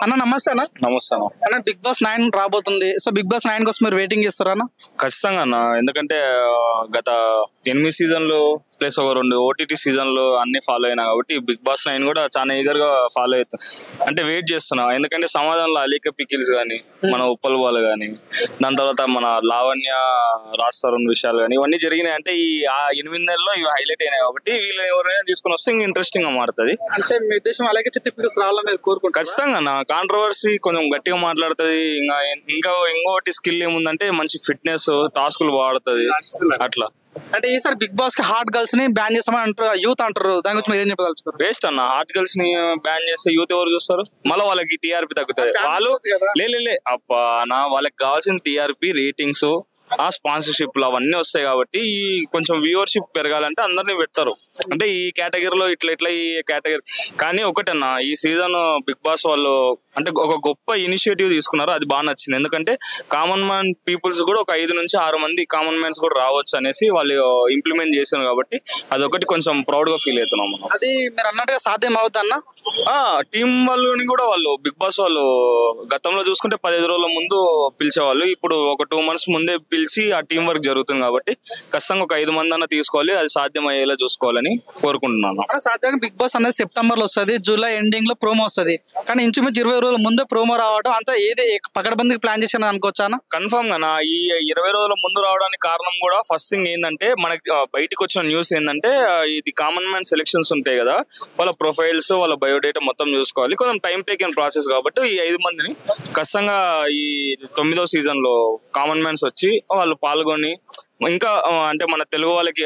అన్న నమస్తే అన్న. నమస్తే అన్న, బిగ్ బాస్ 9 రాబోతుంది. సో బిగ్ బాస్ 9 కోసం మీరు వెయిటింగ్ చేస్తారా అన్న? ఖచ్చితంగా అన్న. ఎందుకంటే గత 8 సీజన్లు ప్లస్ ఒక 2 ఓటీటీ సీజన్లు అన్ని ఫాలో అయినా కాబట్టి బిగ్ బాస్ 9 కూడా చాలా ఈగర్ గా ఫాలో అవుతా, అంటే వెయిట్ చేస్తున్నా. ఎందుకంటే సమాజంలో అలీక పికిల్స్ కానీ, మన ఉప్పల్ వాళ్ళు కానీ, దాని తర్వాత మన లావణ్య రాస్తారు విషయాలు కానీ, ఇవన్నీ జరిగినాయి. అంటే ఈ 8 నెలల్లో ఇవి హైలైట్ అయినాయి కాబట్టి వీళ్ళని ఎవరైనా తీసుకుని వస్తే ఇంకా ఇంట్రెస్టింగ్ గా మారుతుంది. అంటే మీ ఉద్దేశం అలాగే పికిల్స్ రావాలని మీరు కోరుకుంటారు? ఖచ్చితంగా నా కాంట్రవర్సీ కొంచెం గట్టిగా మాట్లాడుతుంది. ఇంకోటి స్కిల్ ఏముందంటే మంచి ఫిట్నెస్, టాస్కులు వాడుతుంది అట్లా. అంటే ఈసారి బిగ్ బాస్ కి హాట్ గర్ల్స్ ని బ్యాన్ చేస్తామని అంటారు, యూత్ అంటారు. దాని గురించి మీరు ఏం చెప్పదలుచుకోరు? వేస్ట్ అన్న. హాట్ గర్ల్స్ ని బ్యాన్ చేస్తే యూత్ ఎవరు చూస్తారు? మళ్ళీ వాళ్ళకి టీఆర్పీ తగ్గుతుంది. వాళ్ళు అబ్బా వాళ్ళకి కావాల్సిన టీఆర్పీ, రేటింగ్స్, ఆ స్పాన్సర్షిప్లు అవన్నీ వస్తాయి కాబట్టి ఈ కొంచెం వ్యూవర్షిప్ పెరగాలంటే అందరినీ పెడతారు. అంటే ఈ కేటగిరీలో ఇట్లా ఈ కేటగిరీ. కానీ ఒకటన్నా, ఈ సీజన్ బిగ్ బాస్ వాళ్ళు అంటే ఒక గొప్ప ఇనిషియేటివ్ తీసుకున్నారు. అది బాగా నచ్చింది. ఎందుకంటే కామన్ మ్యాన్ పీపుల్స్ కూడా ఒక 5 నుంచి 6 మంది కామన్ మ్యాన్స్ కూడా రావచ్చు అనేసి వాళ్ళు ఇంప్లిమెంట్ చేశారు కాబట్టి అదొకటి కొంచెం ప్రౌడ్ గా ఫీల్ అవుతున్నాం మనం. అది మీరు అన్నట్టుగా సాధ్యం అవుతుంది అన్న. టీం వాళ్ళని కూడా వాళ్ళు బిగ్ బాస్ వాళ్ళు గతంలో చూసుకుంటే 15 రోజుల ముందు పిలిచేవాళ్ళు. ఇప్పుడు ఒక 2 months ముందే పిలిచి ఆ టీం వర్క్ జరుగుతుంది కాబట్టి ఖచ్చితంగా ఒక 5 మంది అన్న తీసుకోవాలి. అది సాధ్యం అయ్యేలా చూసుకోవాలని కోరుకుంటున్నాను. సాధ్యంగా బిగ్ బాస్ అనేది సెప్టెంబర్ లో వస్తుంది, జూలై ఎండింగ్ లో ప్రోమో వస్తుంది. కానీ ఇంచుమించు 20 రోజుల ముందే ప్రోమో రావడం అంతా ఏది పకడ్బందీకి ప్లాన్ చేశాను అనుకోవచ్చా? కన్ఫర్మ్ గా ఈ 20 రోజుల ముందు రావడానికి కారణం కూడా ఫస్ట్ థింగ్ ఏంటంటే, మనకి బయటకు వచ్చిన న్యూస్ ఏంటంటే ఇది కామన్ మ్యాన్ సెలెక్షన్స్ ఉంటాయి కదా, వాళ్ళ ప్రొఫైల్స్, వాళ్ళ బయోడేటా మొత్తం చూసుకోవాలి. కొంచెం టైం టేకింగ్ ప్రాసెస్ కాబట్టి ఈ 5 మందిని ఖచ్చితంగా ఈ 9వ సీజన్ లో కామన్ మ్యాన్స్ వచ్చి వాళ్ళు పాల్గొని ఇంకా అంటే మన తెలుగు వాళ్ళకి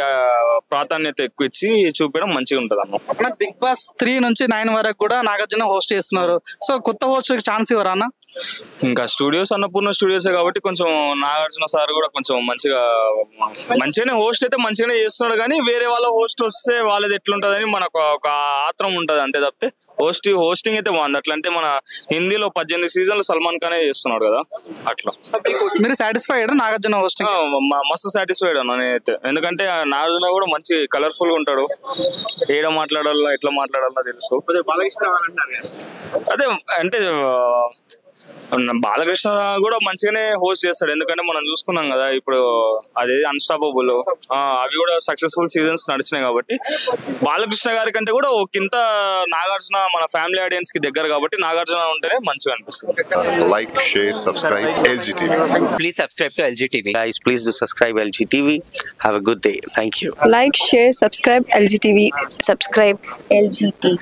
ప్రాధాన్యత ఎక్కువ ఇచ్చి చూపించడం మంచిగా ఉంటుంది అన్న. బిగ్ బాస్ 3 నుంచి 9 వరకు కూడా నాగార్జున హోస్ట్ చేస్తున్నారు. సో కొత్త హోస్ట్ ఛాన్స్ ఇవ్వరా అన్న? ఇంకా స్టూడియోస్ అన్నపూర్ణ స్టూడియోసే కాబట్టి కొంచెం నాగార్జున సార్ కూడా కొంచెం మంచిగానే హోస్ట్ అయితే మంచిగానే చేస్తున్నాడు. కానీ వేరే వాళ్ళ హోస్ట్ వస్తే వాళ్ళది ఎట్లుంటదని మనకు ఒక ఆత్రం ఉంటుంది అంతే తప్పితే హోస్టింగ్ అయితే బాగుంది. అట్లా అంటే మన హిందీలో 18 సీజన్లు సల్మాన్ ఖానే చేస్తున్నాడు కదా, అట్లా. మీరు సాటిస్ఫైడ్ నాగార్జున హోస్టింగ్? మస్తు సాటిస్ఫైడ్ అన్న నేనైతే. ఎందుకంటే నాగార్జున కూడా మంచి కలర్ఫుల్ గా ఉంటాడు. ఏడ మాట్లాడాలో ఎట్లా మాట్లాడాలో తెలుసు. అదే అంటే బాలకృష్ణ కూడా మంచిగానే హోస్ట్ చేస్తాడు. ఎందుకంటే మనం చూసుకున్నాం కదా ఇప్పుడు అదే అన్స్టాపబుల్, అవి కూడా సక్సెస్ఫుల్ సీజన్స్ నడిచినాయి కాబట్టి బాలకృష్ణ గారి కంటే కూడా ఒకంత నాగార్జున మన ఫ్యామిలీ ఆడియన్స్ కి దగ్గర కాబట్టి నాగార్జున ఉంటేనే మంచిగా అనిపిస్తుంది. Like, share, subscribe LGTV. Please subscribe to LGTV. Guys, please do subscribe LGTV. Have a good day. Thank you. Like, share, subscribe LGTV. Subscribe LGTV.